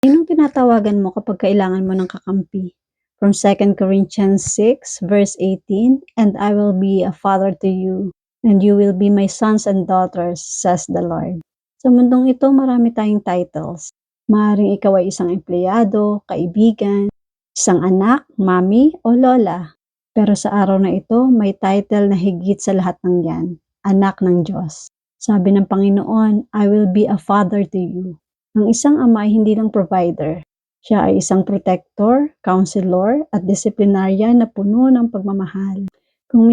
Sinong tinatawagan mo kapag kailangan mo ng kakampi? From 2 Corinthians 6 verse 18, "And I will be a father to you, and you will be my sons and daughters, says the Lord." Sa mundong ito, marami tayong titles. Maaaring ikaw ay isang empleyado, kaibigan, isang anak, mami, o lola. Pero sa araw na ito, may title na higit sa lahat ng yan, anak ng Diyos. Sabi ng Panginoon, "I will be a father to you." Ang isang ama ay hindi lang provider. Siya ay isang protector, counselor, at disiplinaryan na puno ng pagmamahal. Kung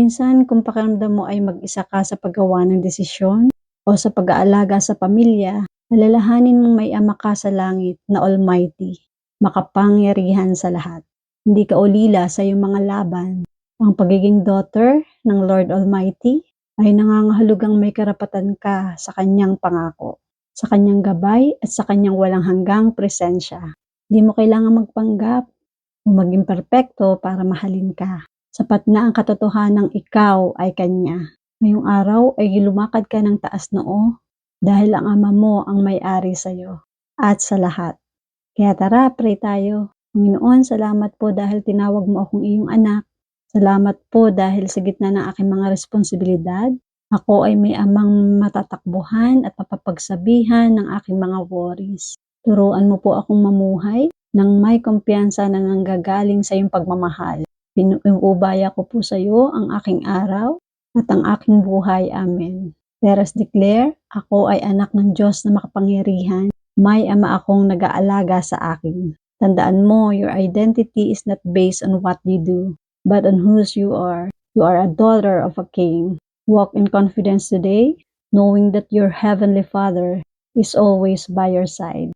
pakiramdam mo ay mag-isa ka sa paggawa ng desisyon o sa pag-aalaga sa pamilya, alalahanin mong may ama ka sa langit na Almighty, makapangyarihan sa lahat. Hindi ka ulila sa iyong mga laban. Ang pagiging daughter ng Lord Almighty ay nangangahulugang may karapatan ka sa kanyang pangako, sa kanyang gabay at sa kanyang walang hanggang presensya. Di mo kailangan magpanggap o maging perpekto para mahalin ka. Sapat na ang katotohanang ikaw ay kanya. Ngayong araw ay lumakad ka ng taas noo dahil ang ama mo ang may-ari sa iyo at sa lahat. Kaya tara, pray tayo. Panginoon, salamat po dahil tinawag mo akong iyong anak. Salamat po dahil sa gitna ng aking mga responsibilidad, ako ay may amang matatakbuhan at mapapagsabihan ng aking mga worries. Turuan mo po akong mamuhay ng may kumpiyansa na nanggagaling sa iyong pagmamahal. Pinuubaya ko po sa iyo ang aking araw at ang aking buhay. Amen. Let us declare, ako ay anak ng Diyos na makapangyarihan. May ama akong nag-aalaga sa akin. Tandaan mo, your identity is not based on what you do, but on whose you are. You are a daughter of a king. Walk in confidence today, knowing that your Heavenly Father is always by your side.